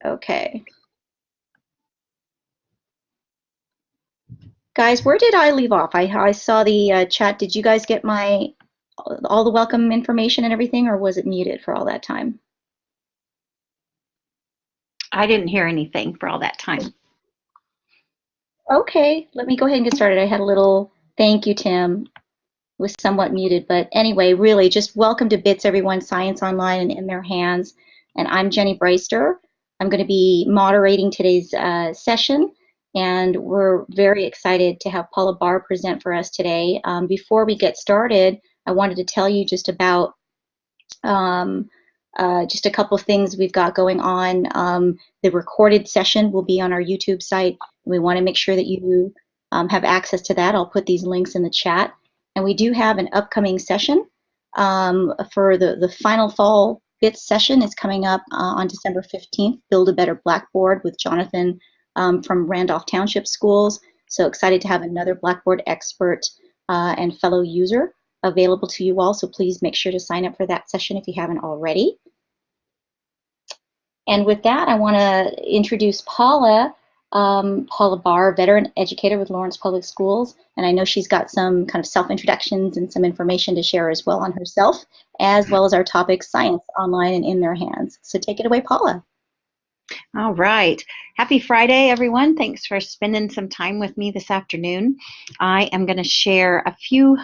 Okay. Guys, where did I leave off? I saw the chat. Did you guys get my all the welcome information and everything, or was it muted for all that time? I didn't hear anything for all that time. Okay, let me go ahead and get started. I had a little thank you, Tim. Was somewhat muted, but anyway, really just welcome to BITS, everyone, Science Online and in Their Hands. And I'm Jenny Breister. I'm going to be moderating today's session, and we're very excited to have Paula Barr present for us today. Before we get started, I wanted to tell you just about um, just a couple of things we've got going on. The recorded session will be on our YouTube site. We want to make sure that you have access to that. I'll put these links in the chat. And we do have an upcoming session for the final fall BITS session is coming up on December 15th, Build a Better Blackboard with Jonathan from Randolph Township Schools. So excited to have another Blackboard expert and fellow user available to you all. So please make sure to sign up for that session if you haven't already. And with that, I want to introduce Paula. Paula Barr, veteran educator with Lawrence Public Schools, and I know she's got some kind of self-introductions and some information to share as well on herself, as well as our topic, Science Online and in Their Hands. So take it away, Paula. All right. Happy Friday, everyone. Thanks for spending some time with me this afternoon. I am going to share a few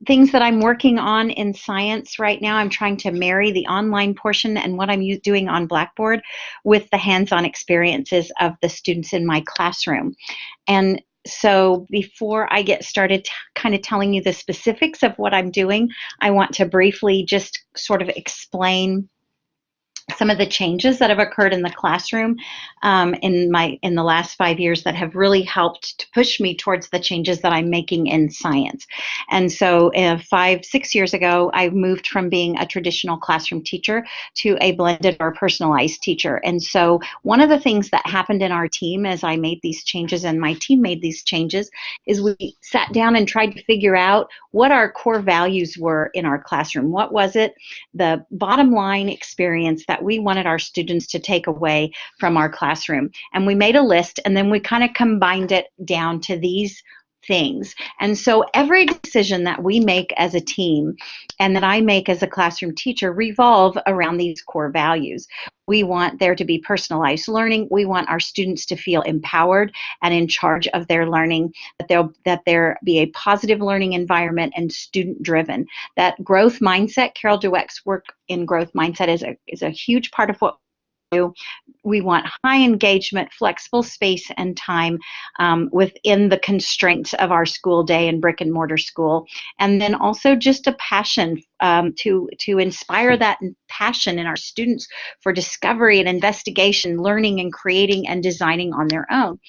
things that I'm working on in science right now. I'm trying to marry the online portion and what I'm doing on Blackboard with the hands-on experiences of the students in my classroom. And so before I get started kind of telling you the specifics of what I'm doing, I want to briefly just sort of explain some of the changes that have occurred in the classroom in the last 5 years that have really helped to push me towards the changes that I'm making in science. And so 5-6 years ago, I moved from being a traditional classroom teacher to a blended or personalized teacher. And so one of the things that happened in our team as I made these changes and my team made these changes is we sat down and tried to figure out what our core values were in our classroom. What was it? The bottom line experience that we wanted our students to take away from our classroom. And we made a list, and then we kind of combined it down to these things. And so every decision that we make as a team and that I make as a classroom teacher revolve around these core values. We want there to be personalized learning. We want our students to feel empowered and in charge of their learning, that there be a positive learning environment and student driven. That growth mindset, Carol Dweck's work in growth mindset is a huge part of what we do. We want high engagement, flexible space and time within the constraints of our school day and brick and mortar school. And then also just a passion to inspire that passion in our students for discovery and investigation, learning and creating and designing on their own.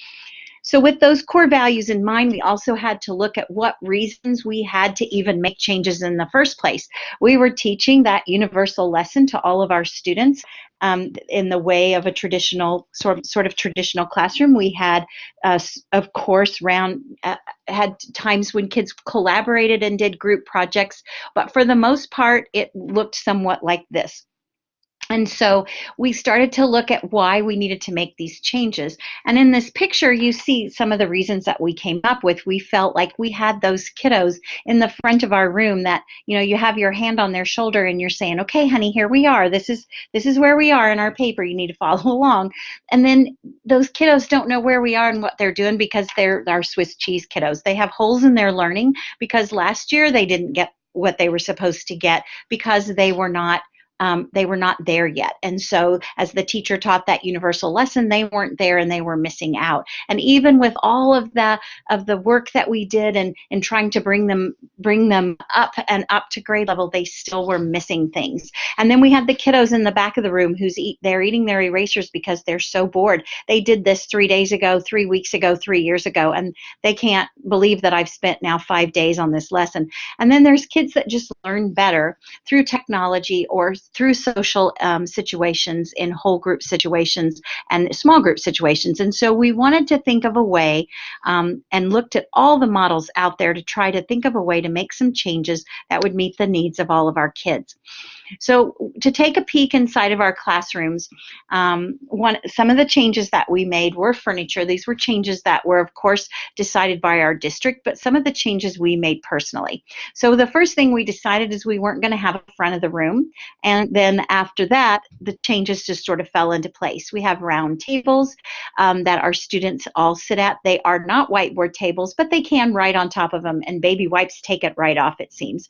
So with those core values in mind, we also had to look at what reasons we had to even make changes in the first place. We were teaching that universal lesson to all of our students in the way of a traditional sort of traditional classroom. We had, of course, had times when kids collaborated and did group projects, but for the most part, it looked somewhat like this. And so we started to look at why we needed to make these changes. And in this picture, you see some of the reasons that we came up with. We felt like we had those kiddos in the front of our room that, you know, you have your hand on their shoulder and you're saying, okay, honey, here we are. This is where we are in our paper. You need to follow along. And then those kiddos don't know where we are and what they're doing because they're our Swiss cheese kiddos. They have holes in their learning because last year they didn't get what they were supposed to get because they were not there yet. And so as the teacher taught that universal lesson, they weren't there and they were missing out. And even with all of the work that we did and trying to bring them up and up to grade level, they still were missing things. And then we had the kiddos in the back of the room they're eating their erasers because they're so bored. They did this 3 days ago, 3 weeks ago, 3 years ago, and they can't believe that I've spent now 5 days on this lesson. And then there's kids that just learn better through technology or through social situations, in whole group situations and small group situations. And so we wanted to think of a way and looked at all the models out there to try to think of a way to make some changes that would meet the needs of all of our kids. So to take a peek inside of our classrooms, some of the changes that we made were furniture. These were changes that were, of course, decided by our district, but some of the changes we made personally. So the first thing we decided is we weren't going to have a front of the room. And then after that, the changes just sort of fell into place. We have round tables that our students all sit at. They are not whiteboard tables, but they can write on top of them, and baby wipes take it right off, it seems.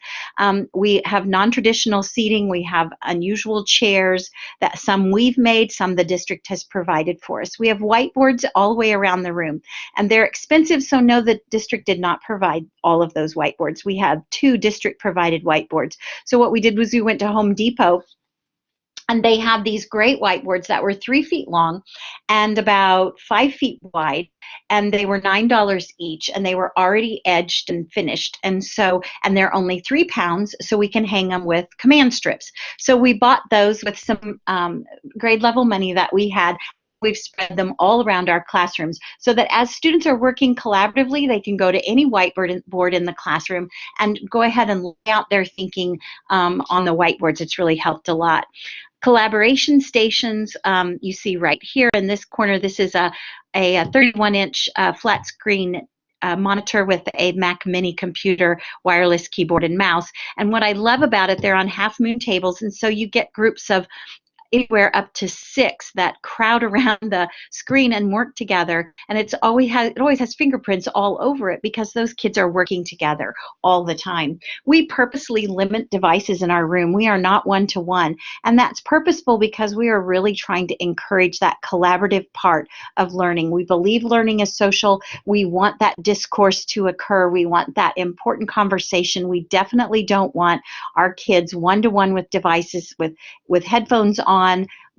We have non-traditional seating. We have unusual chairs that some we've made, some the district has provided for us. We have whiteboards all the way around the room, and they're expensive, so no, the district did not provide all of those whiteboards. We have 2 district-provided whiteboards. So what we did was we went to Home Depot, and they have these great whiteboards that were 3 feet long and about 5 feet wide, and they were $9 each, and they were already edged and finished. And they're only 3 pounds, so we can hang them with command strips. So we bought those with some grade level money that we had. We've spread them all around our classrooms so that as students are working collaboratively, they can go to any whiteboard in the classroom and go ahead and lay out their thinking on the whiteboards. It's really helped a lot. Collaboration stations, you see right here in this corner. This is a 31-inch flat screen monitor with a Mac Mini computer, wireless keyboard and mouse. And what I love about it, they're on half moon tables, and so you get groups of anywhere up to 6 that crowd around the screen and work together, and it always has fingerprints all over it because those kids are working together all the time. We purposely limit devices in our room. We are not one-to-one, and that's purposeful because we are really trying to encourage that collaborative part of learning. We believe learning is social. We want that discourse to occur. We want that important conversation. We definitely don't want our kids one-to-one with devices with headphones on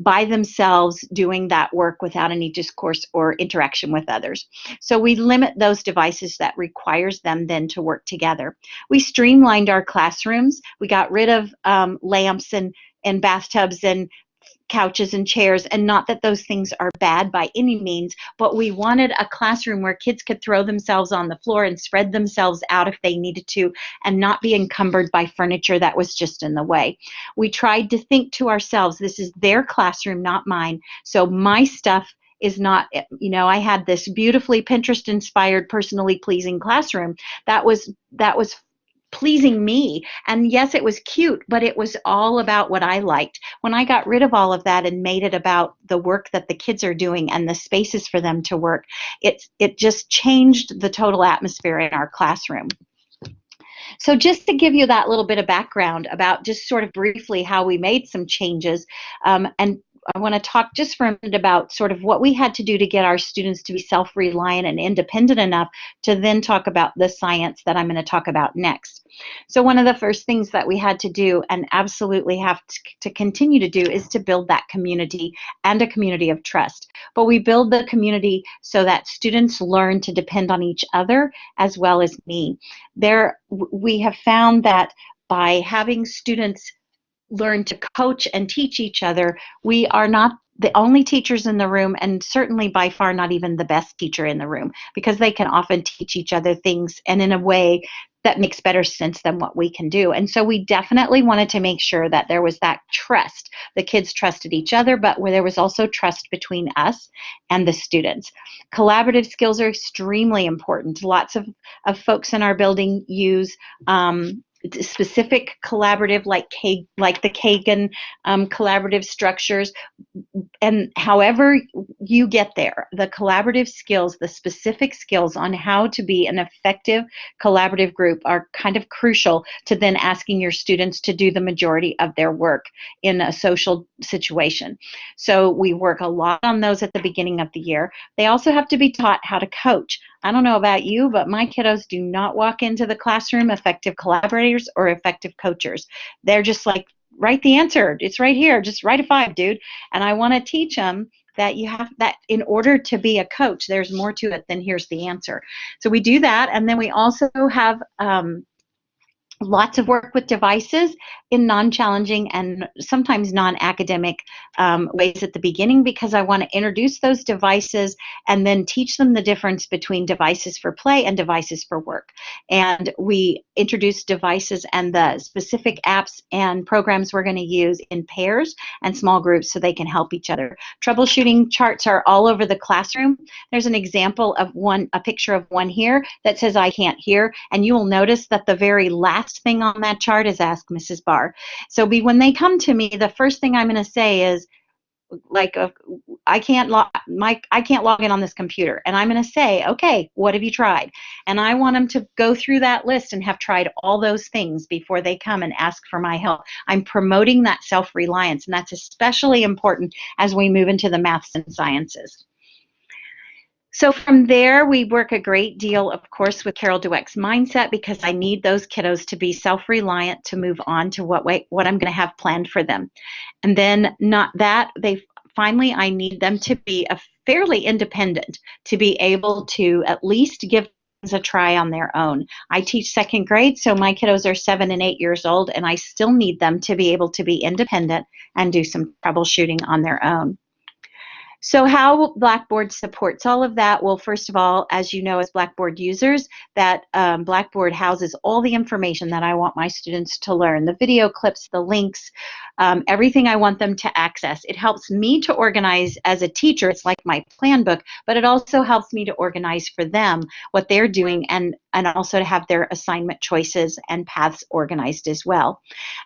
by themselves doing that work without any discourse or interaction with others. So we limit those devices that requires them then to work together. We streamlined our classrooms. We got rid of lamps and bathtubs and couches and chairs, and not that those things are bad by any means, but we wanted a classroom where kids could throw themselves on the floor and spread themselves out if they needed to and not be encumbered by furniture that was just in the way. We tried to think to ourselves, this is their classroom, not mine, so my stuff is not, I had this beautifully Pinterest-inspired, personally pleasing classroom that was pleasing me. And yes, it was cute, but it was all about what I liked. When I got rid of all of that and made it about the work that the kids are doing and the spaces for them to work, it just changed the total atmosphere in our classroom. So just to give you that little bit of background about just sort of briefly how we made some changes, and I want to talk just for a minute about sort of what we had to do to get our students to be self-reliant and independent enough to then talk about the science that I'm going to talk about next. So one of the first things that we had to do and absolutely have to continue to do is to build that community and a community of trust. But we build the community so that students learn to depend on each other as well as me. We have found that by having students learn to coach and teach each other, we are not the only teachers in the room, and certainly by far not even the best teacher in the room, because they can often teach each other things and in a way that makes better sense than what we can do. And so we definitely wanted to make sure that there was that trust. The kids trusted each other, but where there was also trust between us and the students. Collaborative skills are extremely important. Lots of folks in our building use specific collaborative, like the Kagan collaborative structures. And however you get there, the collaborative skills, the specific skills on how to be an effective collaborative group are kind of crucial to then asking your students to do the majority of their work in a social situation. So we work a lot on those at the beginning of the year. They also have to be taught how to coach. I don't know about you, but my kiddos do not walk into the classroom effective collaborators or effective coachers. They're just like, write the answer. It's right here. Just write a 5, dude. And I want to teach them that you have that in order to be a coach, there's more to it than here's the answer. So we do that. And then we also have lots of work with devices in non-challenging and sometimes non-academic ways at the beginning, because I want to introduce those devices and then teach them the difference between devices for play and devices for work. And we introduce devices and the specific apps and programs we're going to use in pairs and small groups so they can help each other. Troubleshooting charts are all over the classroom. There's an example of a picture of one here that says I can't hear, and you will notice that the very last thing on that chart is Ask Mrs. Barr. So when they come to me, the first thing I'm going to say is, like, I can't log in on this computer, and I'm going to say, okay, what have you tried? And I want them to go through that list and have tried all those things before they come and ask for my help. I'm promoting that self-reliance, and that's especially important as we move into the maths and sciences. So from there, we work a great deal, of course, with Carol Dweck's mindset, because I need those kiddos to be self-reliant to move on to what I'm going to have planned for them. And then finally, I need them to be fairly independent, to be able to at least give things a try on their own. I teach second grade, so my kiddos are 7 and 8 years old, and I still need them to be able to be independent and do some troubleshooting on their own. So how Blackboard supports all of that? Well, first of all, as you know, as Blackboard users, that Blackboard houses all the information that I want my students to learn, the video clips, the links, everything I want them to access. It helps me to organize as a teacher. It's like my plan book, but it also helps me to organize for them what they're doing, and also to have their assignment choices and paths organized as well.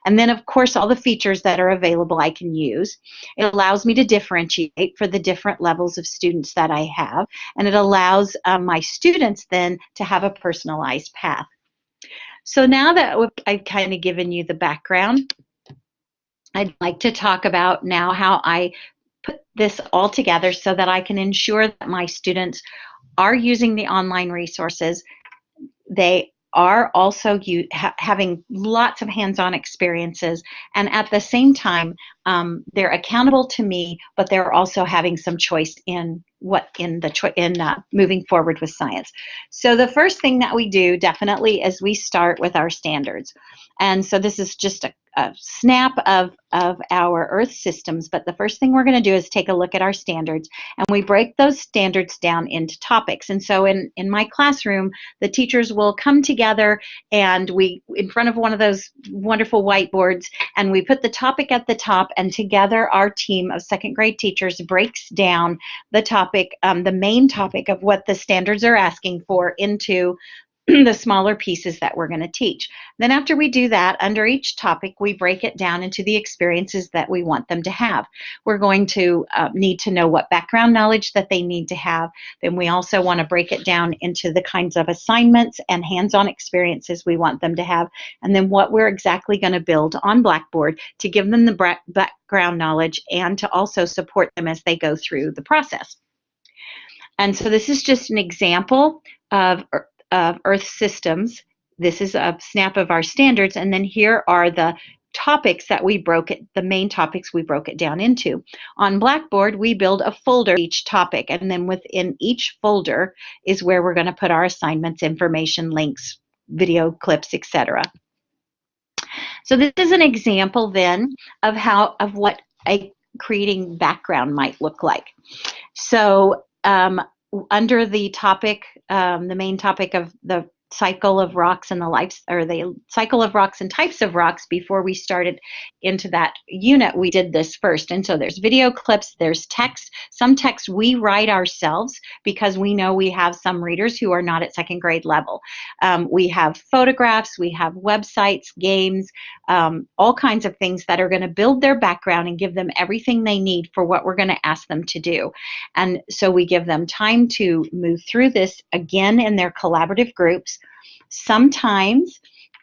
And then, of course, all the features that are available I can use. It allows me to differentiate for the different levels of students that I have, and it allows my students then to have a personalized path. So now that I've kind of given you the background, I'd like to talk about now how I put this all together so that I can ensure that my students are using the online resources. They are also having lots of hands-on experiences, and at the same time, they're accountable to me, but they're also having some choice in moving forward with science. So the first thing that we do definitely is we start with our standards, and so this is just a snap of our Earth systems, but the first thing we're going to do is take a look at our standards, and we break those standards down into topics. And so in my classroom, the teachers will come together, and we, in front of one of those wonderful whiteboards, and we put the topic at the top, and together our team of second grade teachers breaks down the topic, the main topic of what the standards are asking for, into the smaller pieces that we're going to teach. Then after we do that, under each topic, we break it down into the experiences that we want them to have. We're going to need to know what background knowledge that they need to have. Then we also want to break it down into the kinds of assignments and hands-on experiences we want them to have, and then what we're exactly going to build on Blackboard to give them the background knowledge and to also support them as they go through the process. And so this is just an example of Earth systems. This is a snap of our standards, and then here are the topics that the main topics we broke it down into. On Blackboard, we build a folder for each topic, and then within each folder is where we're going to put our assignments, information, links, video clips, etc. So this is an example then of what a creating background might look like. So under the topic, the main topic of the cycle of rocks and the cycle of rocks and types of rocks, before we started into that unit, we did this first. And so there's video clips, there's text. Some text we write ourselves because we know we have some readers who are not at second grade level. We have photographs, we have websites, games, all kinds of things that are going to build their background and give them everything they need for what we're going to ask them to do. And so we give them time to move through this again in their collaborative groups. Sometimes,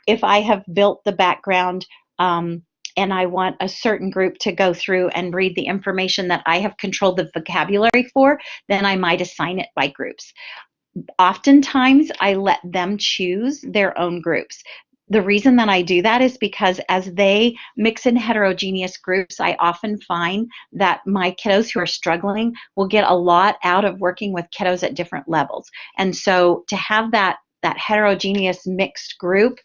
if I have built the background and I want a certain group to go through and read the information that I have controlled the vocabulary for, then I might assign it by groups. Oftentimes, I let them choose their own groups. The reason that I do that is because as they mix in heterogeneous groups, I often find that my kiddos who are struggling will get a lot out of working with kiddos at different levels. And so to have that heterogeneous mixed group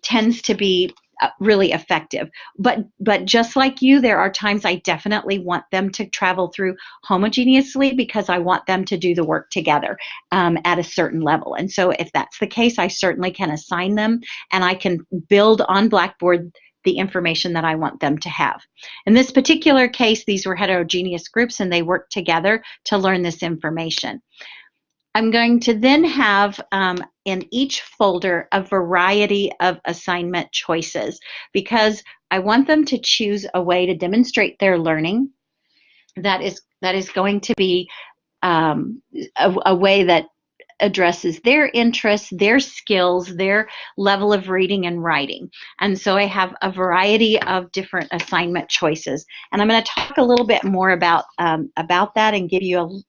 tends to be really effective. But just like you, there are times I definitely want them to travel through homogeneously because I want them to do the work together at a certain level. And so if that's the case, I certainly can assign them, and I can build on Blackboard the information that I want them to have. In this particular case, these were heterogeneous groups and they worked together to learn this information. I'm going to then have in each folder a variety of assignment choices because I want them to choose a way to demonstrate their learning that is going to be a way that addresses their interests, their skills, their level of reading and writing. And so I have a variety of different assignment choices. And I'm going to talk a little bit more about that and give you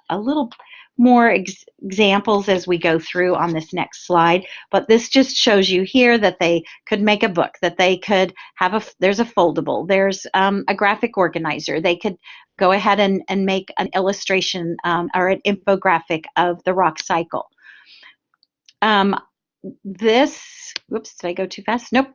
a little more examples as we go through on this next slide. But this just shows you here that they could make a book, that they could have there's a foldable, there's a graphic organizer. They could go ahead and make an illustration or an infographic of the rock cycle. Whoops, did I go too fast? Nope.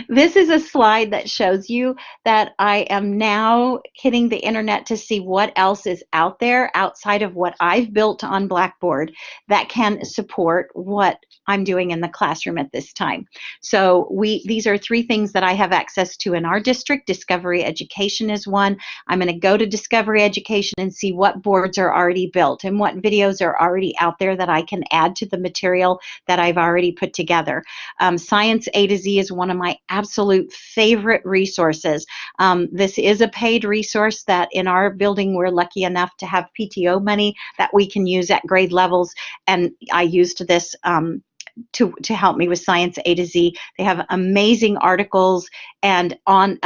This is a slide that shows you that I am now hitting the internet to see what else is out there outside of what I've built on Blackboard that can support what I'm doing in the classroom at this time. So these are 3 things that I have access to in our district. Discovery Education is one. I'm going to go to Discovery Education and see what boards are already built and what videos are already out there that I can add to the material that I've already put together. Science A to Z is one of my absolute favorite resources. This is a paid resource that in our building we're lucky enough to have PTO money that we can use at grade levels, and I used this to help me with Science A to Z. They have amazing articles and on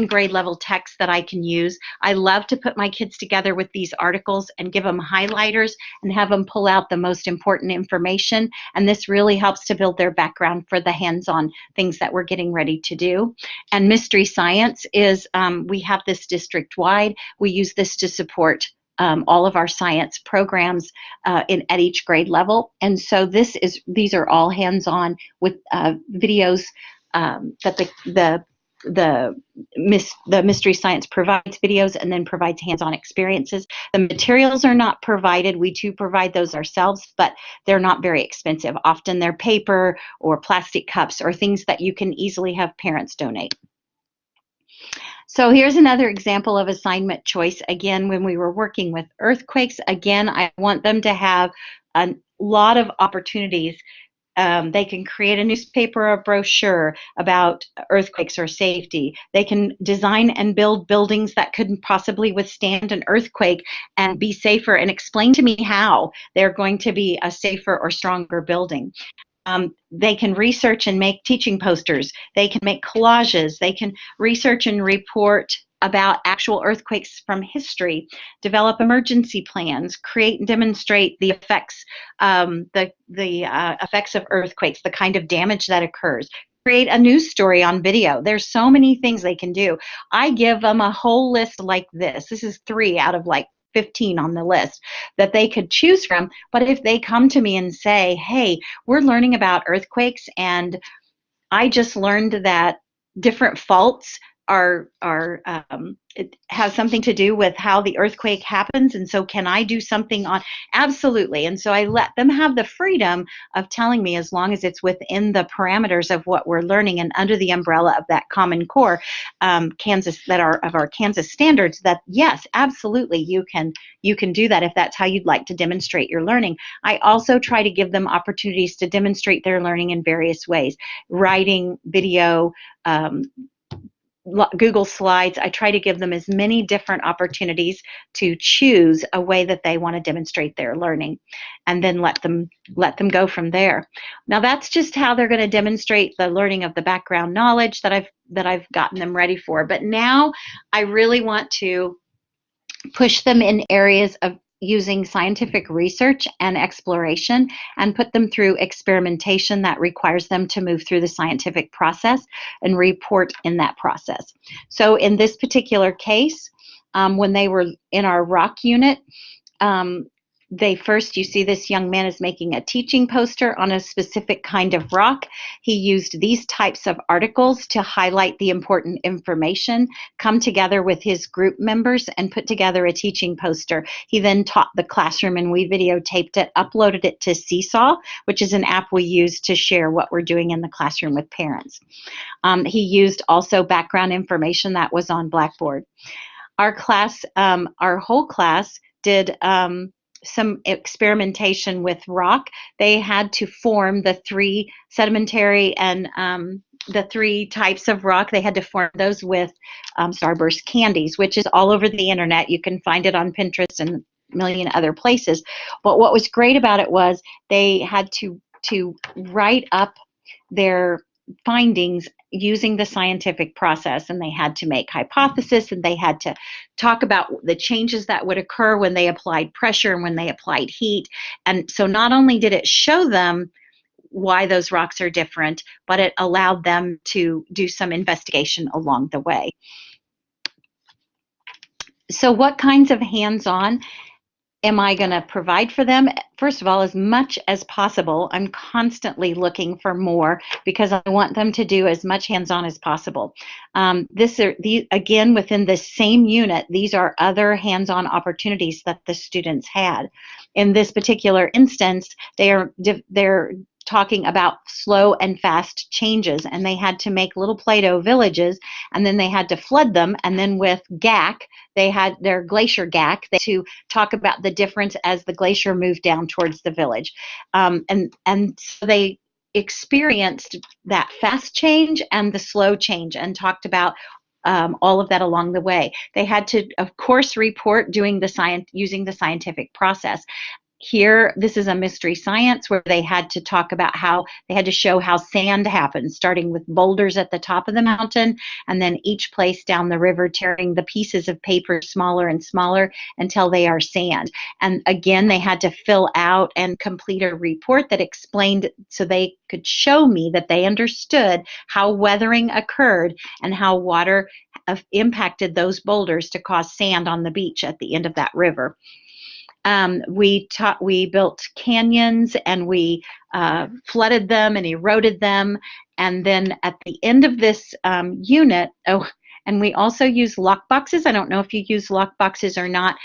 grade level text that I can use. I love to put my kids together with these articles and give them highlighters and have them pull out the most important information. And this really helps to build their background for the hands-on things that we're getting ready to do. And Mystery Science is, we have this district-wide. We use this to support all of our science programs at each grade level. And so these are all hands-on with videos that the Mystery Science provides videos and then provides hands-on experiences. The materials are not provided. We do provide those ourselves, but they're not very expensive. Often they're paper or plastic cups or things that you can easily have parents donate. So here's another example of assignment choice. Again, when we were working with earthquakes, again, I want them to have a lot of opportunities. They can create a newspaper or brochure about earthquakes or safety. They can design and build buildings that could possibly withstand an earthquake and be safer, and explain to me how they're going to be a safer or stronger building. They can research and make teaching posters. They can make collages. They can research and report about actual earthquakes from history, develop emergency plans, create and demonstrate the effects, effects of earthquakes, the kind of damage that occurs, create a news story on video. There's so many things they can do. I give them a whole list like this. This is 3 out of like 15 on the list that they could choose from. But if they come to me and say, hey, we're learning about earthquakes and I just learned that different faults it has something to do with how the earthquake happens, and so can I do something on? Absolutely. And so I let them have the freedom of telling me, as long as it's within the parameters of what we're learning and under the umbrella of that Common Core Kansas standards, that yes, absolutely, you can do that if that's how you'd like to demonstrate your learning. I also try to give them opportunities to demonstrate their learning in various ways: writing, video, Google Slides. I try to give them as many different opportunities to choose a way that they want to demonstrate their learning, and then let them go from there. Now that's just how they're going to demonstrate the learning of the background knowledge that I've gotten them ready for. But now I really want to push them in areas of using scientific research and exploration, and put them through experimentation that requires them to move through the scientific process and report in that process. So in this particular case, when they were in our rock unit, you see this young man is making a teaching poster on a specific kind of rock. He used these types of articles to highlight the important information, come together with his group members, and put together a teaching poster. He then taught the classroom, and we videotaped it, uploaded it to Seesaw, which is an app we use to share what we're doing in the classroom with parents. He used also background information that was on Blackboard. Our class, our whole class did some experimentation with rock. They had to form the 3 sedimentary and the 3 types of rock. They had to form those with starburst candies, which is all over the internet. You can find it on Pinterest and a million other places. But what was great about it was they had to write up their findings using the scientific process, and they had to make hypotheses, and they had to talk about the changes that would occur when they applied pressure and when they applied heat. And so not only did it show them why those rocks are different, but it allowed them to do some investigation along the way. So what kinds of hands-on am I going to provide for them? First of all, as much as possible. I'm constantly looking for more because I want them to do as much hands-on as possible. Again, within the same unit, these are other hands-on opportunities that the students had. In this particular instance, they're talking about slow and fast changes, and they had to make little Play-Doh villages, and then they had to flood them, and then with GAC, they had their glacier GAC to talk about the difference as the glacier moved down towards the village. And so they experienced that fast change and the slow change and talked about all of that along the way. They had to, of course, report using the scientific process. Here, this is a mystery science where they had to talk about how they had to show how sand happens, starting with boulders at the top of the mountain, and then each place down the river, tearing the pieces of paper smaller and smaller until they are sand. And again, they had to fill out and complete a report that explained, so they could show me that they understood how weathering occurred and how water impacted those boulders to cause sand on the beach at the end of that river. We built canyons, and we flooded them and eroded them. And then at the end of this unit, and we also use lock boxes. I don't know if you use lock boxes or not.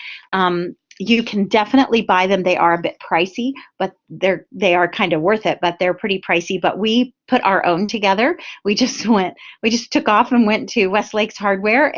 You can definitely buy them. They are a bit pricey, but they are kind of worth it, but they're pretty pricey. But we put our own together. We just took off and went to Westlake's Hardware,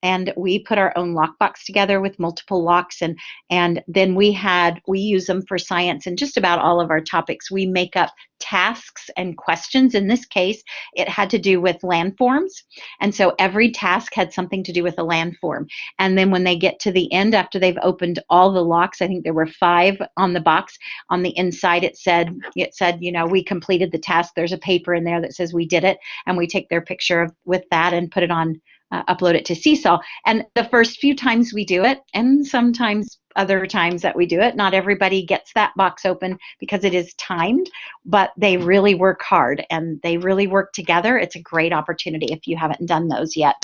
and we put our own lockbox together with multiple locks, and then we use them for science and just about all of our topics. We make up tasks and questions. In this case, it had to do with landforms, and so every task had something to do with a landform. And then when they get to the end, after they've opened all the locks, I think there were 5 on the box. On the inside, it said, we completed the task. There's a paper in there that says we did it, and we take their picture with that and put it on. Upload it to Seesaw. And the first few times we do it, and sometimes other times that we do it, not everybody gets that box open because it is timed, but they really work hard and they really work together. It's a great opportunity if you haven't done those yet.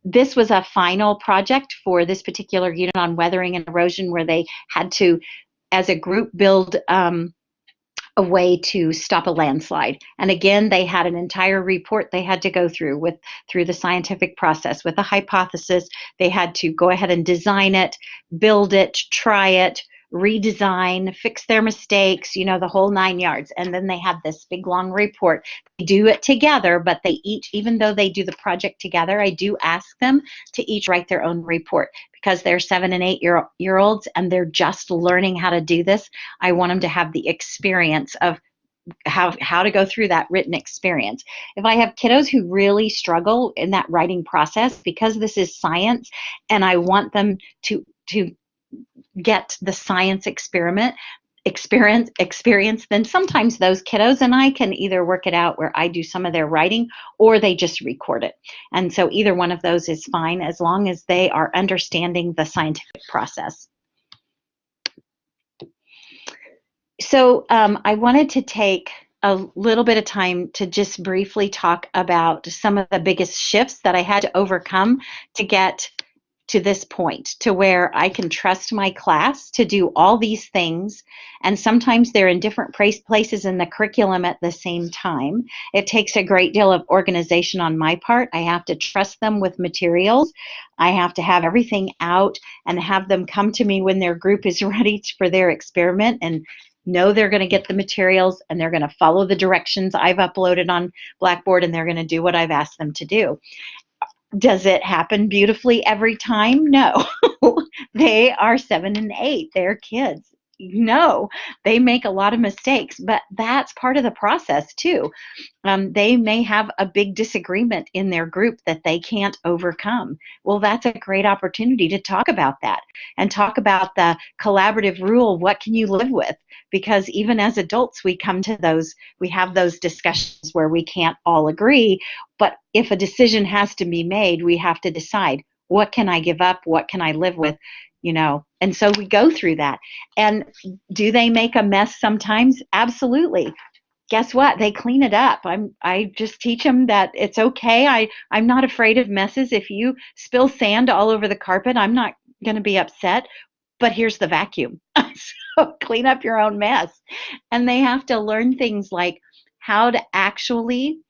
This was a final project for this particular unit on weathering and erosion, where they had to, as a group, build a way to stop a landslide. And again, they had an entire report they had to go through the scientific process with a hypothesis. They had to go ahead and design it, build it, try it, redesign, fix their mistakes, the whole 9 yards. And then they had this big long report. They do it together, but they each, even though they do the project together, I do ask them to each write their own report because they're 7 and 8 year olds and they're just learning how to do this. I want them to have the experience of how to go through that written experience. If I have kiddos who really struggle in that writing process, because this is science and I want them to get the science experience, then sometimes those kiddos and I can either work it out where I do some of their writing or they just record it. And so either one of those is fine as long as they are understanding the scientific process. So I wanted to take a little bit of time to just briefly talk about some of the biggest shifts that I had to overcome to get to this point to where I can trust my class to do all these things. And sometimes they're in different places in the curriculum at the same time. It takes a great deal of organization on my part. I have to trust them with materials. I have to have everything out and have them come to me when their group is ready for their experiment and know they're going to get the materials and they're going to follow the directions I've uploaded on Blackboard and they're going to do what I've asked them to do. Does it happen beautifully every time? No. They are 7 and 8. They're kids. No, they make a lot of mistakes, but that's part of the process too. They may have a big disagreement in their group that they can't overcome. Well, that's a great opportunity to talk about that and talk about the collaborative rule. What can you live with? Because even as adults, we have those discussions where we can't all agree. But if a decision has to be made, we have to decide, what can I give up? What can I live with? And so we go through that. And do they make a mess sometimes? Absolutely. Guess what? They clean it up. I just teach them that it's okay. I'm not afraid of messes. If you spill sand all over the carpet, I'm not going to be upset. But here's the vacuum. So clean up your own mess. And they have to learn things like how to actually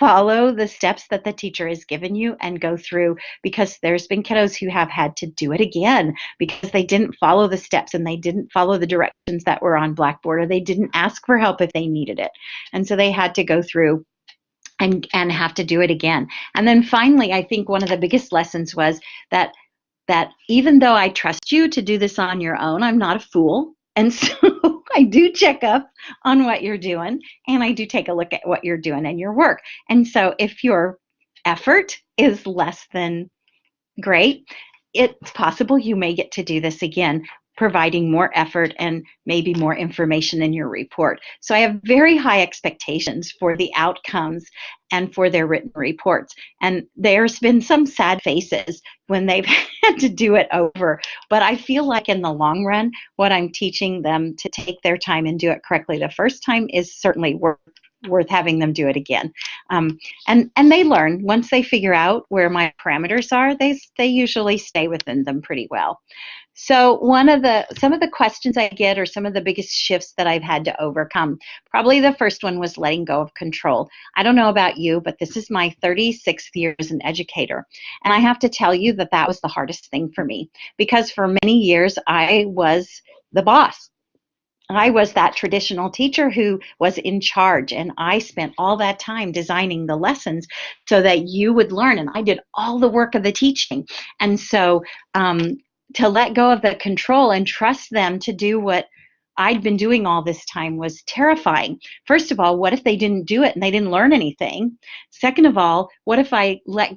follow the steps that the teacher has given you and go through, because there's been kiddos who have had to do it again because they didn't follow the steps and they didn't follow the directions that were on Blackboard, or they didn't ask for help if they needed it. And so they had to go through and have to do it again. And then finally, I think one of the biggest lessons was that even though I trust you to do this on your own, I'm not a fool. And so I do check up on what you're doing, and I do take a look at what you're doing in your work. And so if your effort is less than great, it's possible you may get to do this again, providing more effort and maybe more information in your report. So I have very high expectations for the outcomes and for their written reports. And there's been some sad faces when they've had to do it over. But I feel like in the long run, what I'm teaching them to take their time and do it correctly the first time is certainly worth having them do it again. And they learn. Once they figure out where my parameters are, they usually stay within them pretty well. So some of the questions I get, or some of the biggest shifts that I've had to overcome, probably the first one was letting go of control. I don't know about you, but this is my 36th year as an educator. And I have to tell you that was the hardest thing for me, because for many years I was the boss. I was that traditional teacher who was in charge, and I spent all that time designing the lessons so that you would learn, and I did all the work of the teaching. And so to let go of the control and trust them to do what I'd been doing all this time was terrifying. First of all, what if they didn't do it and they didn't learn anything? Second of all, what if I let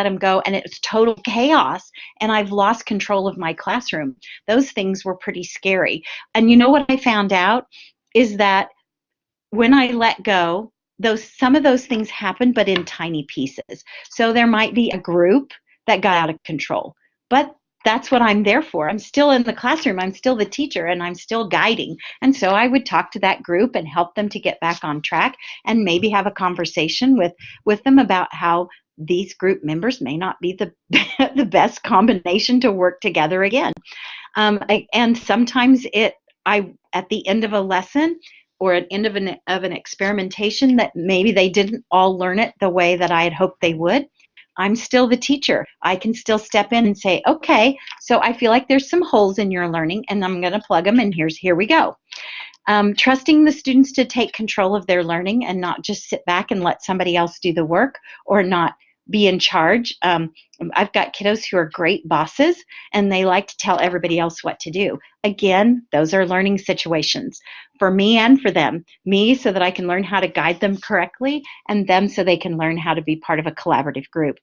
them go and it's total chaos and I've lost control of my classroom? Those things were pretty scary. And you know what I found out is that when I let go, some of those things happen, but in tiny pieces. So there might be a group that got out of control, but that's what I'm there for. I'm still in the classroom. I'm still the teacher, and I'm still guiding. And so I would talk to that group and help them to get back on track, and maybe have a conversation with them about how these group members may not be the best combination to work together again. And sometimes at the end of a lesson, or at the end of an experimentation, that maybe they didn't all learn it the way that I had hoped they would, I'm still the teacher. I can still step in and say, okay, so I feel like there's some holes in your learning, and I'm going to plug them, and here we go. Trusting the students to take control of their learning and not just sit back and let somebody else do the work, or not be in charge. I've got kiddos who are great bosses, and they like to tell everybody else what to do. Again, those are learning situations for me and for them. Me, so that I can learn how to guide them correctly, and them so they can learn how to be part of a collaborative group.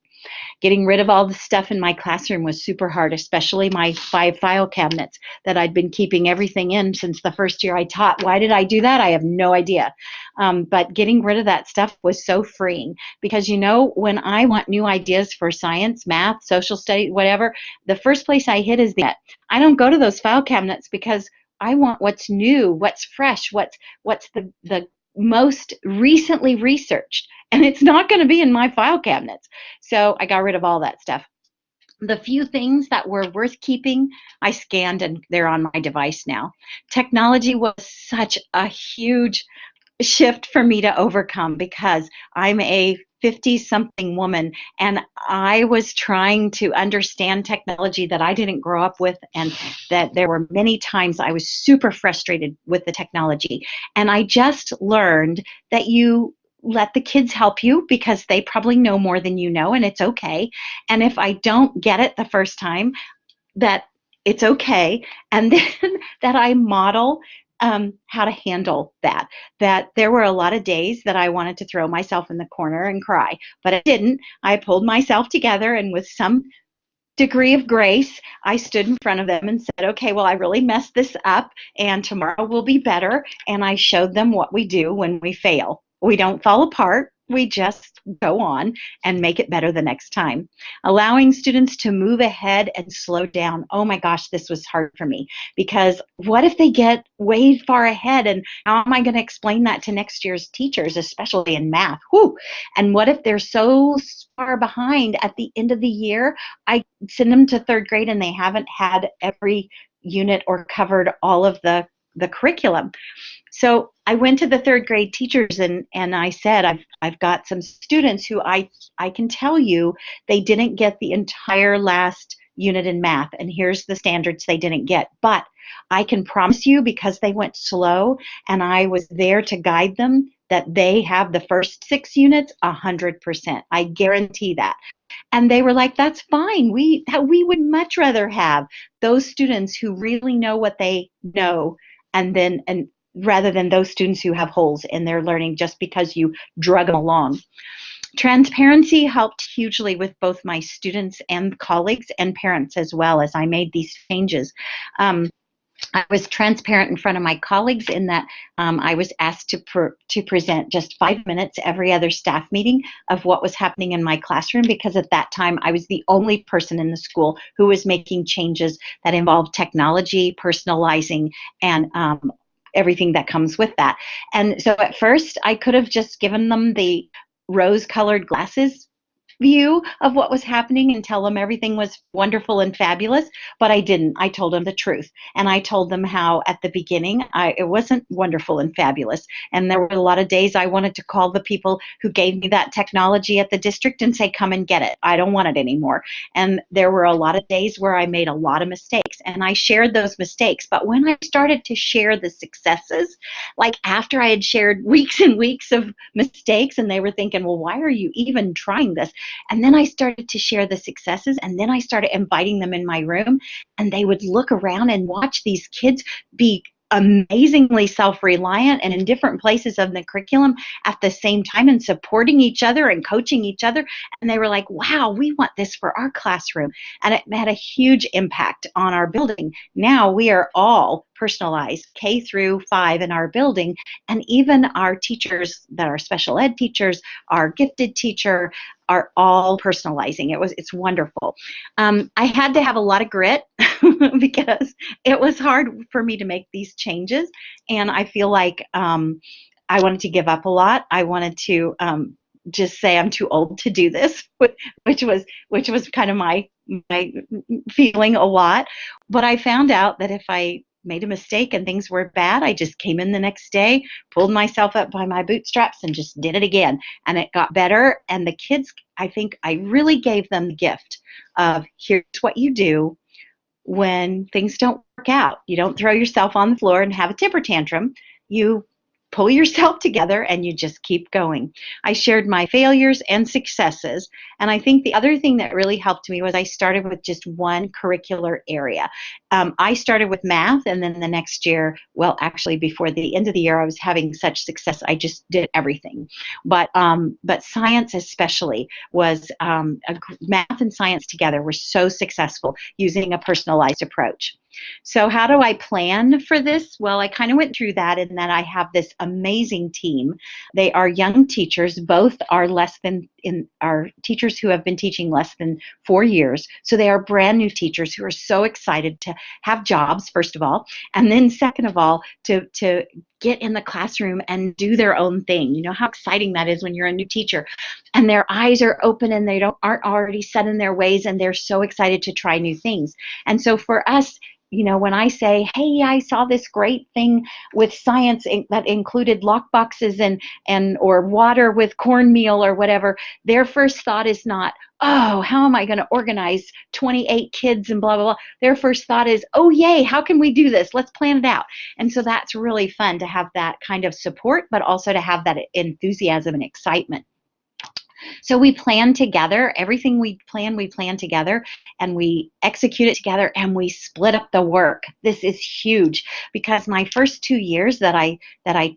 Getting rid of all the stuff in my classroom was super hard, especially my 5 file cabinets that I'd been keeping everything in since the first year I taught. Why did I do that? I have no idea. But getting rid of that stuff was so freeing, because when I want new ideas for science, math, social studies, whatever, the first place I hit is the net. I don't go to those file cabinets because I want what's new, what's fresh, what's the most recently researched, and it's not going to be in my file cabinets. So I got rid of all that stuff. The few things that were worth keeping, I scanned and they're on my device now. Technology was such a huge shift for me to overcome because I'm a 50 something woman and I was trying to understand technology that I didn't grow up with, and that there were many times I was super frustrated with the technology. And I just learned that you let the kids help you because they probably know more than you know, and it's okay. And if I don't get it the first time, that it's okay, and then that I model how to handle that. That there were a lot of days that I wanted to throw myself in the corner and cry, but I didn't. I pulled myself together, and with some degree of grace, I stood in front of them and said, okay, well, I really messed this up, and tomorrow will be better. And I showed them what we do when we fail. We don't fall apart. We just go on and make it better the next time. Allowing students to move ahead and slow down. Oh my gosh, this was hard for me, because what if they get way far ahead, and how am I going to explain that to next year's teachers, especially in math? Whew. And what if they're so far behind at the end of the year? I send them to third grade and they haven't had every unit or covered all of the curriculum. So I went to the third grade teachers, and I said, I've got some students who I can tell you they didn't get the entire last unit in math, and here's the standards they didn't get. But I can promise you, because they went slow and I was there to guide them, that they have the first 6 units 100%. I guarantee that. And they were like, that's fine. We would much rather have those students who really know what they know, and rather than those students who have holes in their learning just because you drug them along. Transparency helped hugely with both my students and colleagues and parents as well as I made these changes. I was transparent in front of my colleagues in that I was asked to present just 5 minutes every other staff meeting of what was happening in my classroom, because at that time I was the only person in the school who was making changes that involved technology, personalizing, and everything that comes with that. And so at first I could have just given them the rose-colored glasses view of what was happening and tell them everything was wonderful and fabulous, but I didn't. I told them the truth, and I told them how at the beginning it wasn't wonderful and fabulous, and there were a lot of days I wanted to call the people who gave me that technology at the district and say, come and get it, I don't want it anymore. And there were a lot of days where I made a lot of mistakes, and I shared those mistakes. But when I started to share the successes, like after I had shared weeks and weeks of mistakes, and they were thinking, well, why are you even trying this? And then I started to share the successes, and then I started inviting them in my room, and they would look around and watch these kids be amazingly self-reliant and in different places of the curriculum at the same time, and supporting each other and coaching each other. And they were like, wow, we want this for our classroom. And it had a huge impact on our building. Now we are all personalized K-5 in our building, and even our teachers that are special ed teachers, our gifted teacher, are all personalizing. It's wonderful. I had to have a lot of grit because it was hard for me to make these changes, and I feel like I wanted to give up a lot. I wanted to just say I'm too old to do this, which was kind of my feeling a lot. But I found out that if I made a mistake and things were bad, I just came in the next day, pulled myself up by my bootstraps, and just did it again. And it got better. And the kids, I think I really gave them the gift of, here's what you do when things don't work out. You don't throw yourself on the floor and have a temper tantrum. You pull yourself together and you just keep going. I shared my failures and successes. And I think the other thing that really helped me was I started with just one curricular area. I started with math, and then the next year, well, actually before the end of the year, I was having such success, I just did everything. But science especially was, math and science together were so successful using a personalized approach. So how do I plan for this? Well, I kind of went through that in that I have this amazing team. They are young teachers. Both are teachers who have been teaching less than 4 years. So they are brand new teachers who are so excited to have jobs, first of all, and then second of all, to get in the classroom and do their own thing. You know how exciting that is when you're a new teacher and their eyes are open and they aren't already set in their ways, and they're so excited to try new things. And so for us, you know, when I say, hey, I saw this great thing with science that included lock boxes and or water with cornmeal or whatever, their first thought is not, oh, how am I going to organize 28 kids and blah, blah, blah. Their first thought is, oh, yay, how can we do this? Let's plan it out. And so that's really fun to have that kind of support, but also to have that enthusiasm and excitement. So we plan together. Everything we plan together, and we execute it together, and we split up the work. This is huge because my first 2 years that I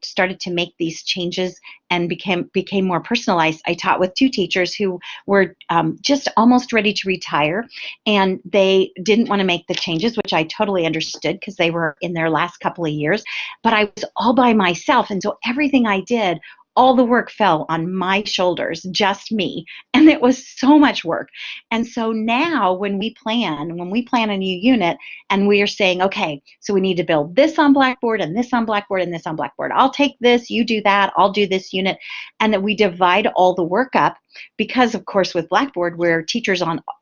started to make these changes and became more personalized, I taught with two teachers who were just almost ready to retire, and they didn't want to make the changes, which I totally understood because they were in their last couple of years. But I was all by myself, and so everything I did, all the work fell on my shoulders, just me. And it was so much work. And so now when we plan a new unit and we are saying, okay, so we need to build this on Blackboard and this on Blackboard and this on Blackboard. I'll take this, you do that, I'll do this unit. And that we divide all the work up because, of course, with Blackboard,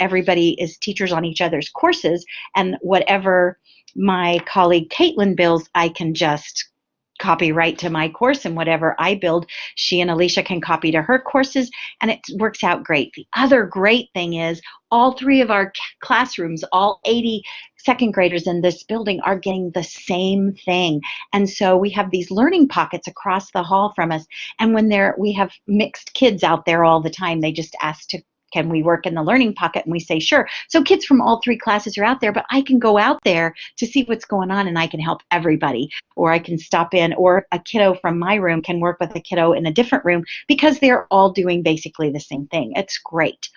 everybody is teachers on each other's courses, and whatever my colleague Caitlin builds, I can just copy right to my course, and whatever I build, she and Alicia can copy to her courses, and it works out great. The other great thing is all three of our classrooms, all 80 second graders in this building are getting the same thing. And so we have these learning pockets across the hall from us, and when we have mixed kids out there all the time, they just ask can we work in the learning pocket? And we say, sure. So kids from all three classes are out there, but I can go out there to see what's going on and I can help everybody. Or I can stop in, or a kiddo from my room can work with a kiddo in a different room because they're all doing basically the same thing. It's great.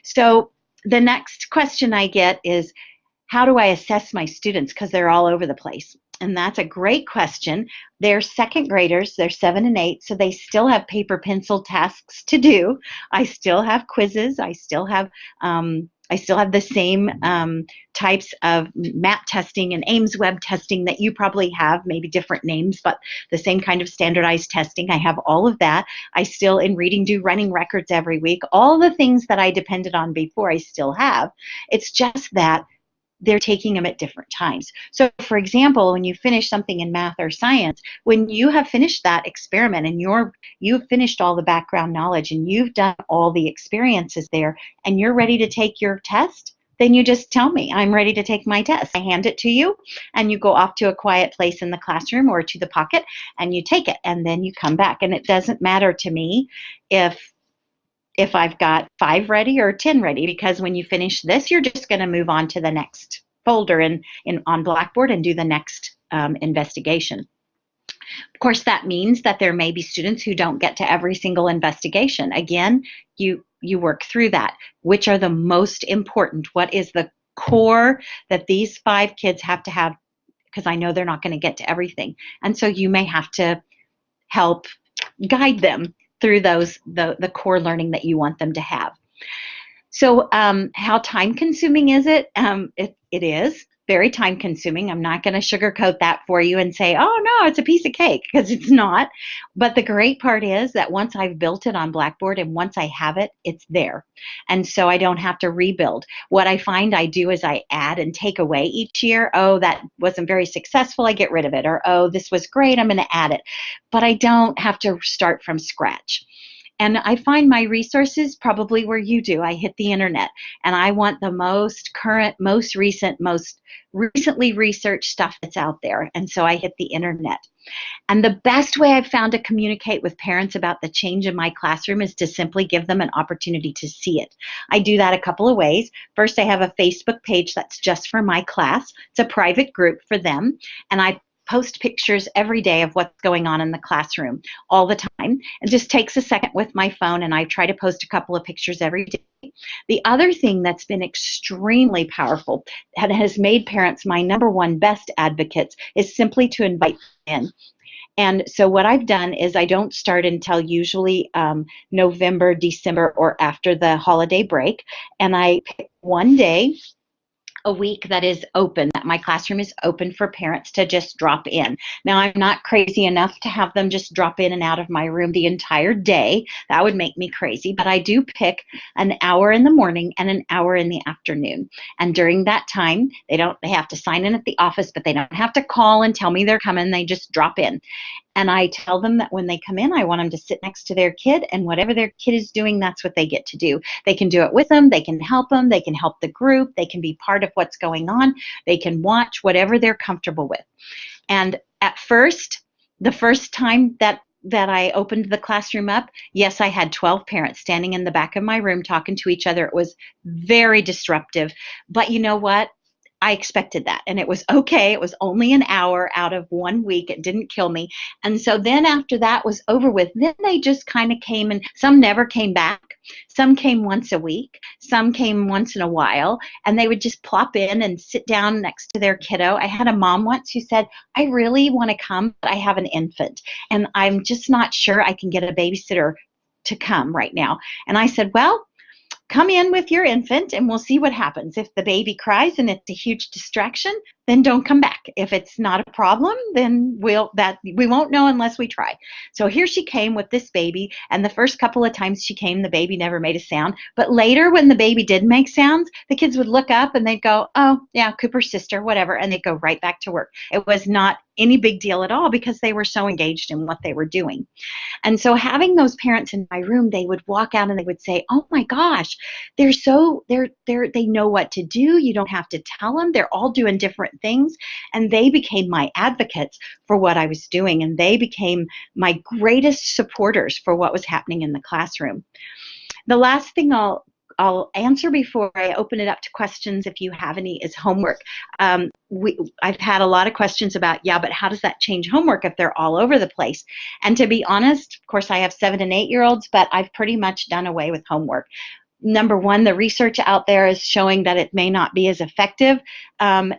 So the next question I get is, how do I assess my students? Because they're all over the place. And that's a great question. They're second graders, they're 7 and 8, so they still have paper pencil tasks to do. I still have quizzes. I still have the same types of MAP testing and Ames web testing that you probably have, maybe different names, but the same kind of standardized testing. I have all of that. I still, in reading, do running records every week. All the things that I depended on before, I still have. It's just that they're taking them at different times. So, for example, when you finish something in math or science, when you have finished that experiment and you've finished all the background knowledge and you've done all the experiences there and you're ready to take your test, then you just tell me, I'm ready to take my test. I hand it to you and you go off to a quiet place in the classroom or to the pocket and you take it, and then you come back. And it doesn't matter to me if I've got 5 ready or 10 ready, because when you finish this, you're just going to move on to the next folder on Blackboard and do the next investigation. Of course, that means that there may be students who don't get to every single investigation. Again, you work through that. Which are the most important? What is the core that these 5 kids have to have? Because I know they're not going to get to everything. And so you may have to help guide them through the core learning that you want them to have. So how time consuming is it? It is very time consuming. I'm not going to sugarcoat that for you and say, oh no, it's a piece of cake, because it's not. But the great part is that once I've built it on Blackboard and once I have it, it's there. And so I don't have to rebuild. What I find I do is I add and take away each year. Oh, that wasn't very successful, I get rid of it. Or, oh, this was great, I'm going to add it. But I don't have to start from scratch. And I find my resources probably where you do. I hit the internet and I want the most current, most recently researched stuff that's out there. And so I hit the internet. And the best way I've found to communicate with parents about the change in my classroom is to simply give them an opportunity to see it. I do that a couple of ways. First, I have a Facebook page that's just for my class. It's a private group for them. And I post pictures every day of what's going on in the classroom all the time. It just takes a second with my phone, and I try to post a couple of pictures every day. The other thing that's been extremely powerful and has made parents my #1 best advocates is simply to invite them in. And so what I've done is I don't start until usually November, December, or after the holiday break. And I pick one day a week that is open, that my classroom is open for parents to just drop in. Now, I'm not crazy enough to have them just drop in and out of my room the entire day. That would make me crazy, but I do pick an hour in the morning and an hour in the afternoon. And during that time, they have to sign in at the office, but they don't have to call and tell me they're coming. They just drop in. And I tell them that when they come in, I want them to sit next to their kid, and whatever their kid is doing, that's what they get to do. They can do it with them, they can help the group, they can be part of what's going on, they can watch whatever they're comfortable with. And at first, the first time that I opened the classroom up, yes, I had 12 parents standing in the back of my room talking to each other. It was very disruptive. But you know what? I expected that, and it was okay. It was only an hour out of 1 week. It didn't kill me. And so then after that was over with, then they just kind of came, and some never came back. Some came once a week. Some came once in a while, and they would just plop in and sit down next to their kiddo. I had a mom once who said, I really want to come, but I have an infant, and I'm just not sure I can get a babysitter to come right now. And I said, well, come in with your infant and we'll see what happens. If the baby cries and it's a huge distraction, then don't come back. If it's not a problem, then we won't know unless we try. So here she came with this baby, and the first couple of times she came, the baby never made a sound. But later, when the baby did make sounds, the kids would look up and they'd go, oh, yeah, Cooper's sister, whatever, and they'd go right back to work. It was not any big deal at all because they were so engaged in what they were doing. And so having those parents in my room, they would walk out and they would say, oh my gosh, they know what to do. You don't have to tell them. They're all doing different things. And they became my advocates for what I was doing. And they became my greatest supporters for what was happening in the classroom. The last thing I'll answer before I open it up to questions, if you have any, is homework. I've had a lot of questions about, yeah, but how does that change homework if they're all over the place? And to be honest, of course, I have 7 and 8 year olds, but I've pretty much done away with homework. Number one, the research out there is showing that it may not be as effective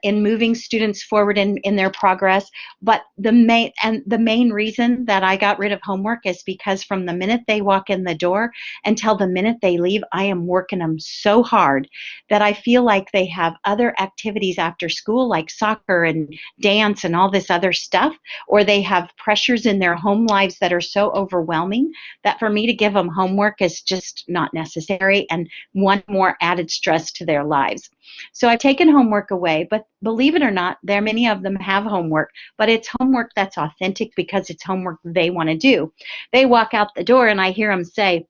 in moving students forward in their progress. But the main reason that I got rid of homework is because from the minute they walk in the door until the minute they leave, I am working them so hard that I feel like they have other activities after school, like soccer and dance and all this other stuff, or they have pressures in their home lives that are so overwhelming that for me to give them homework is just not necessary and one more added stress to their lives. So I've taken homework away, but believe it or not, many of them have homework, but it's homework that's authentic because it's homework they want to do. They walk out the door and I hear them say,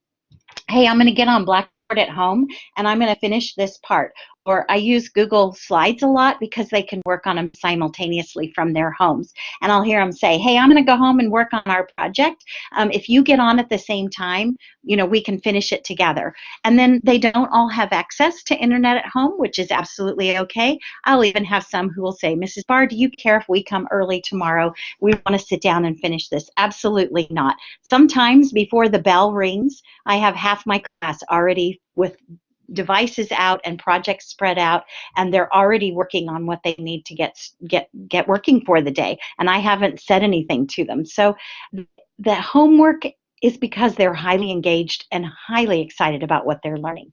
hey, I'm going to get on Blackboard at home and I'm going to finish this part. Or I use Google Slides a lot because they can work on them simultaneously from their homes. And I'll hear them say, hey, I'm going to go home and work on our project. If you get on at the same time, we can finish it together. And then they don't all have access to internet at home, which is absolutely okay. I'll even have some who will say, Mrs. Barr, do you care if we come early tomorrow? We want to sit down and finish this. Absolutely not. Sometimes before the bell rings, I have half my class already with devices out and projects spread out, and they're already working on what they need to get working for the day, and I haven't said anything to them. So the homework is because they're highly engaged and highly excited about what they're learning.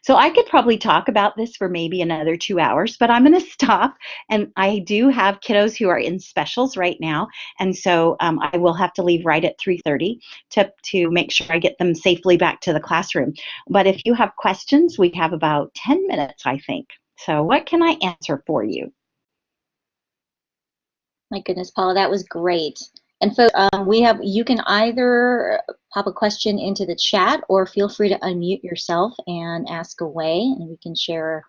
So I could probably talk about this for maybe another 2 hours, but I'm going to stop. And I do have kiddos who are in specials right now, and so I will have to leave right at 3:30 to make sure I get them safely back to the classroom. But if you have questions, we have about 10 minutes, I think. So what can I answer for you? My goodness, Paula, that was great. And folks, you can either pop a question into the chat or feel free to unmute yourself and ask away, and we can share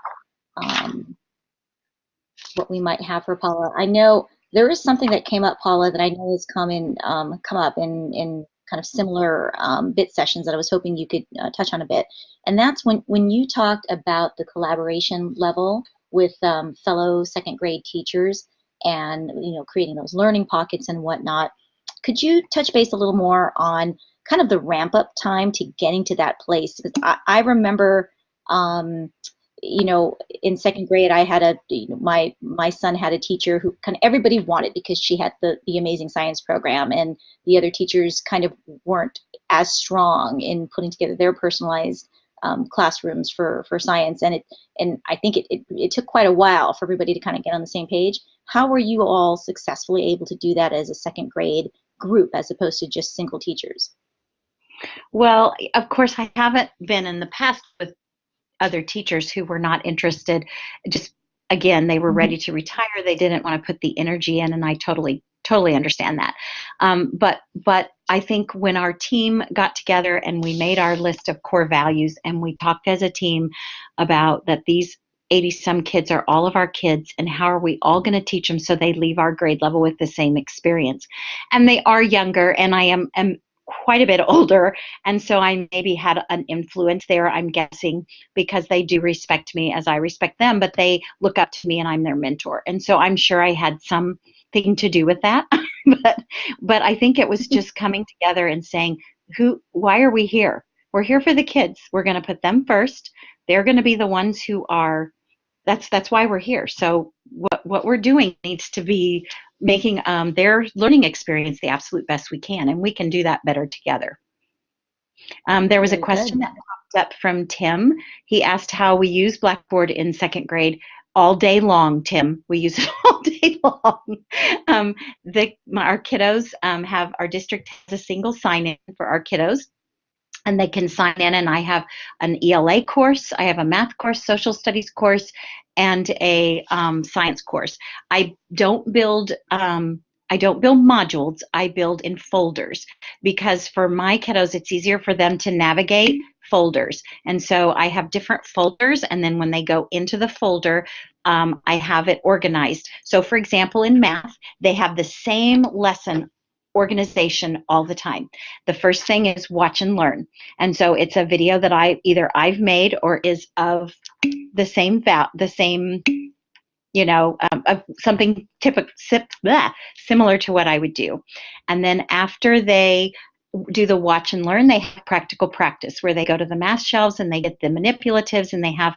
what we might have for Paula. I know there is something that came up, Paula, that I know has come up in kind of similar bit sessions that I was hoping you could touch on a bit. And that's when you talked about the collaboration level with fellow second grade teachers and creating those learning pockets and whatnot. Could you touch base a little more on kind of the ramp up time to getting to that place? Because I remember, in second grade, I had my son had a teacher who kind of everybody wanted because she had the amazing science program, and the other teachers kind of weren't as strong in putting together their personalized classrooms for science, and I think it took quite a while for everybody to kind of get on the same page. How were you all successfully able to do that as a second grade group as opposed to just single teachers? Well, of course, I haven't been in the past with other teachers who were not interested. Just again, they were Mhm. ready to retire. They didn't want to put the energy in, and I totally understand that. But I think when our team got together and we made our list of core values and we talked as a team about that these 80 some kids are all of our kids, and how are we all going to teach them so they leave our grade level with the same experience. And they are younger, and I am quite a bit older, and so I maybe had an influence there, I'm guessing, because they do respect me as I respect them, but they look up to me and I'm their mentor. And so I'm sure I had something to do with that. but but I think it was just coming together and saying, why are we here? We're here for the kids. We're going to put them first. They're going to be the ones who are that's why we're here. So what we're doing needs to be making their learning experience the absolute best we can, and we can do that better together. There was a Very question good. that popped up from Tim. He asked how we use Blackboard in second grade. All day long, Tim. We use it all day long. Our kiddos have, our district has a single sign-in for our kiddos, and they can sign in, and I have an ELA course, I have a math course, social studies course, and a science course. I don't build modules. I build in folders, because for my kiddos it's easier for them to navigate folders, and so I have different folders, and then when they go into the folder, I have it organized. So for example, in math they have the same lesson organization all the time. The first thing is watch and learn. And so it's a video that I've made or is of the same of something typical, similar to what I would do. And then after they do the watch and learn, they have practical practice where they go to the math shelves and they get the manipulatives and they have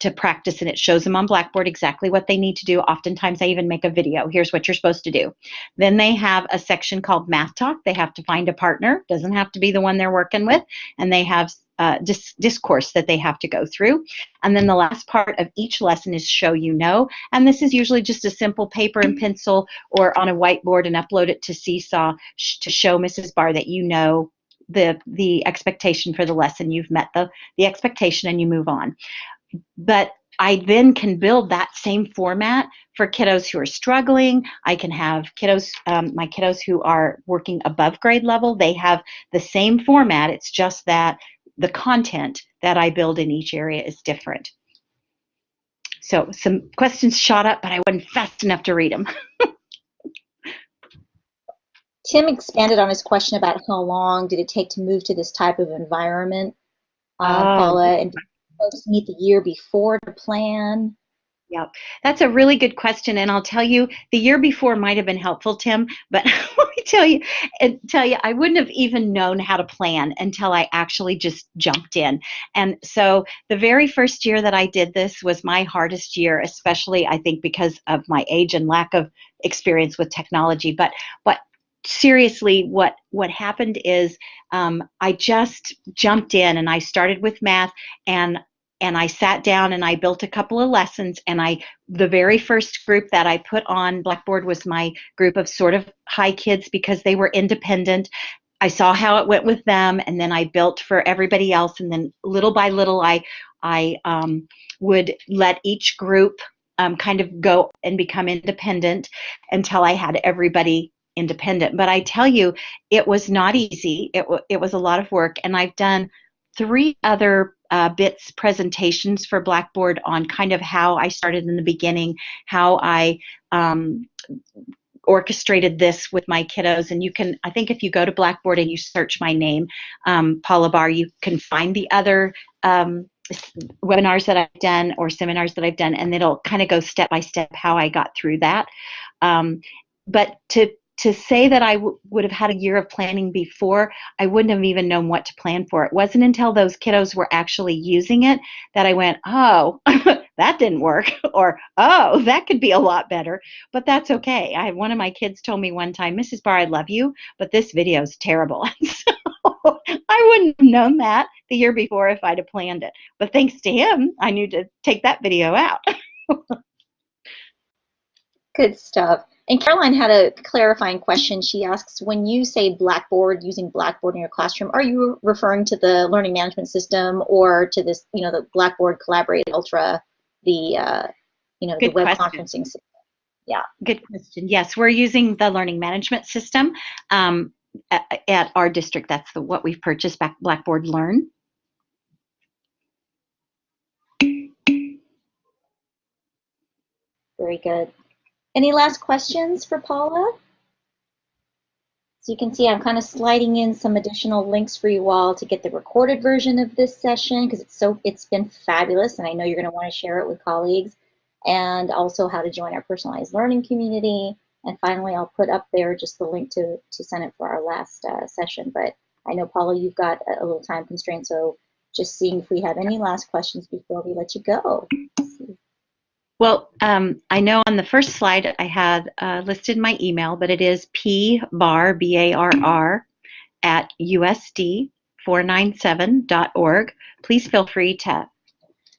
to practice, and it shows them on Blackboard exactly what they need to do. Oftentimes I even make a video. Here's what you're supposed to do. Then they have a section called Math Talk. They have to find a partner. Doesn't have to be the one they're working with. And they have discourse that they have to go through. And then the last part of each lesson is show you know. And this is usually just a simple paper and pencil or on a whiteboard, and upload it to Seesaw to show Mrs. Barr that you know the expectation for the lesson. You've met the expectation and you move on. But I then can build that same format for kiddos who are struggling. I can have kiddos, my kiddos who are working above grade level, they have the same format. It's just that the content that I build in each area is different. So some questions shot up, but I wasn't fast enough to read them. Tim expanded on his question about how long did it take to move to this type of environment, Oh, Paula, and did folks meet the year before to plan? yep. That's a really good question. And I'll tell you, the year before might have been helpful, Tim, but let me tell you, I wouldn't have even known how to plan until I actually just jumped in. And so the very first year that I did this was my hardest year, especially I think because of my age and lack of experience with technology. But seriously, what happened is I just jumped in and I started with math, and I sat down and I built a couple of lessons, and the very first group that I put on Blackboard was my group of sort of high kids because they were independent. I saw how it went with them, and then I built for everybody else, and then little by little I would let each group kind of go and become independent until I had everybody independent. But I tell you, it was not easy. It was a lot of work, and I've done 3 other bits presentations for Blackboard on kind of how I started in the beginning, how I orchestrated this with my kiddos. And you can, I think if you go to Blackboard and you search my name, Paula Barr, you can find the other webinars that I've done or seminars that I've done, and it'll kind of go step by step how I got through that. But to say that I would have had a year of planning before, I wouldn't have even known what to plan for. It wasn't until those kiddos were actually using it that I went, oh, that didn't work, or oh, that could be a lot better. But that's okay. One of my kids told me one time, Mrs. Barr, I love you, but this video is terrible. I wouldn't have known that the year before if I'd have planned it. But thanks to him, I knew to take that video out. Good stuff. And Caroline had a clarifying question. She asks, when you say Blackboard, using Blackboard in your classroom, are you referring to the learning management system or to this, the Blackboard Collaborate Ultra, the, the Good web question. conferencing system? Yeah. Good question. Yes, we're using the learning management system at our district. That's what we've purchased, Blackboard Learn. Very good. Any last questions for Paula? So you can see I'm kind of sliding in some additional links for you all to get the recorded version of this session because it's been fabulous, and I know you're going to want to share it with colleagues, and also how to join our personalized learning community. And finally, I'll put up there just the link to sign up for our last session. But I know, Paula, you've got a little time constraint, so just seeing if we have any last questions before we let you go. Well, I know on the first slide I had listed my email, but it is pbarr, B-A-R-R, at usd497.org. Please feel free to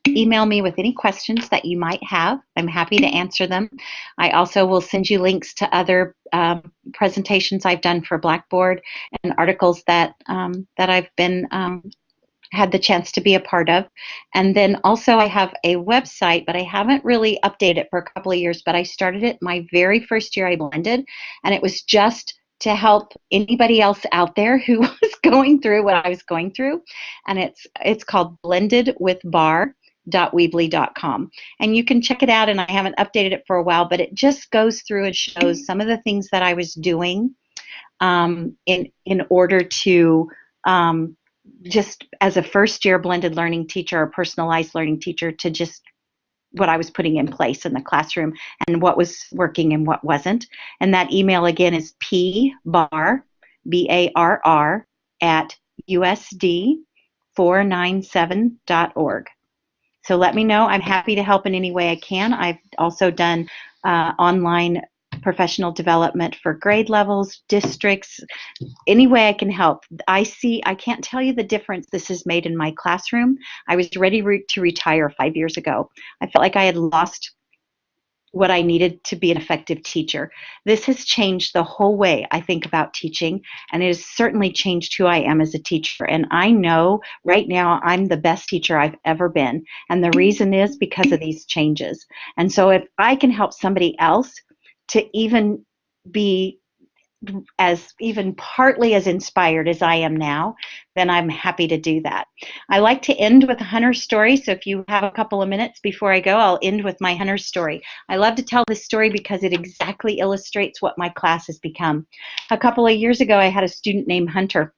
email me with any questions that you might have. I'm happy to answer them. I also will send you links to other presentations I've done for Blackboard and articles that I've been had the chance to be a part of. And then also I have a website, but I haven't really updated it for a couple of years, but I started it my very first year I blended, and it was just to help anybody else out there who was going through what I was going through. And it's called blendedwithbarr.weebly.com. And you can check it out, and I haven't updated it for a while, but it just goes through and shows some of the things that I was doing in order to just as a first-year blended learning teacher or personalized learning teacher, to just what I was putting in place in the classroom and what was working and what wasn't. And that email again is pbarr, B-A-R-R, at usd497.org. So let me know. I'm happy to help in any way I can. I've also done online professional development for grade levels, districts, any way I can help. I can't tell you the difference this has made in my classroom. I was ready to retire 5 years ago. I felt like I had lost what I needed to be an effective teacher. This has changed the whole way I think about teaching, and it has certainly changed who I am as a teacher. And I know right now I'm the best teacher I've ever been, and the reason is because of these changes. And so if I can help somebody else to even be as even partly as inspired as I am now, then I'm happy to do that. I like to end with a hunter story, so if you have a couple of minutes before I go, I'll end with my hunter story. I love to tell this story because it exactly illustrates what my class has become. A couple of years ago, I had a student named Hunter.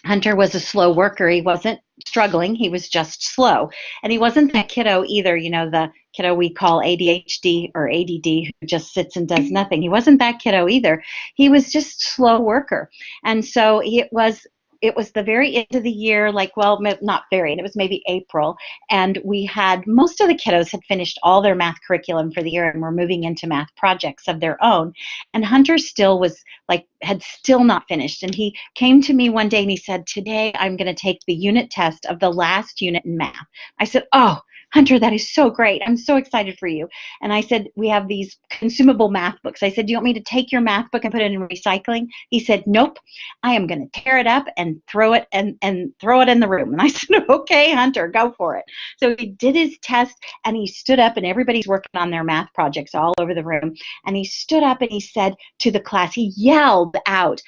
Hunter was a slow worker. He wasn't struggling, he was just slow. And he wasn't that kiddo either, the kiddo we call ADHD or ADD who just sits and does nothing. He wasn't that kiddo either. He was just a slow worker. And so it was the very end of the year, not very, and it was maybe April, and most of the kiddos had finished all their math curriculum for the year and were moving into math projects of their own. And Hunter still had still not finished. And he came to me one day and he said, today I'm going to take the unit test of the last unit in math. I said, oh, Hunter, that is so great. I'm so excited for you. And I said, we have these consumable math books. I said, do you want me to take your math book and put it in recycling? He said, nope, I am going to tear it up and throw it and throw it in the room. And I said, okay, Hunter, go for it. So he did his test and he stood up, and everybody's working on their math projects all over the room. And he stood up and he said to the class, he yelled out,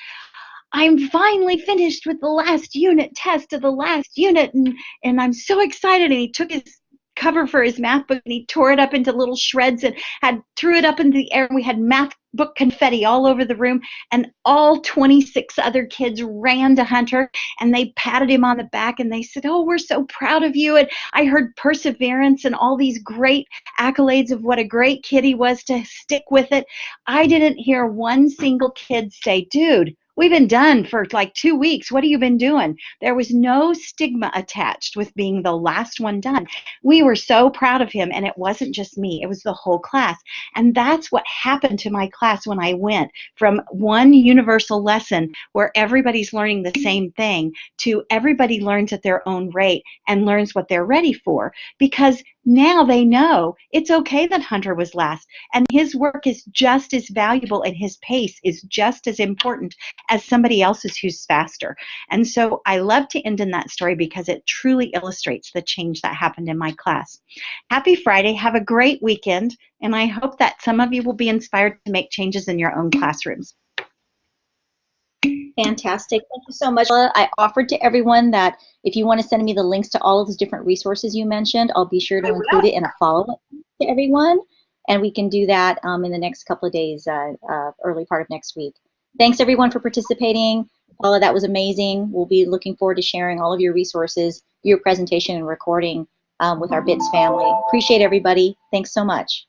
I'm finally finished with the last unit test of the last unit, and I'm so excited. And he took his cover for his math book and he tore it up into little shreds and threw it up into the air, and we had math book confetti all over the room, and all 26 other kids ran to Hunter and they patted him on the back and they said, oh, we're so proud of you. And I heard perseverance and all these great accolades of what a great kid he was to stick with it. I didn't hear one single kid say, dude, we've been done for like 2 weeks. What have you been doing? There was no stigma attached with being the last one done. We were so proud of him, and it wasn't just me, it was the whole class. And that's what happened to my class when I went from one universal lesson where everybody's learning the same thing to everybody learns at their own rate and learns what they're ready for, because now they know it's okay that Hunter was last, and his work is just as valuable and his pace is just as important as somebody else's who's faster. And so I love to end in that story because it truly illustrates the change that happened in my class. Happy Friday. Have a great weekend, and I hope that some of you will be inspired to make changes in your own classrooms. Fantastic. Thank you so much. I offered to everyone that if you want to send me the links to all of those different resources you mentioned, I'll be sure to include it in a follow-up to everyone. And we can do that in the next couple of days, early part of next week. Thanks everyone for participating. Paula, that was amazing. We'll be looking forward to sharing all of your resources, your presentation and recording with our BITS family. Appreciate everybody. Thanks so much.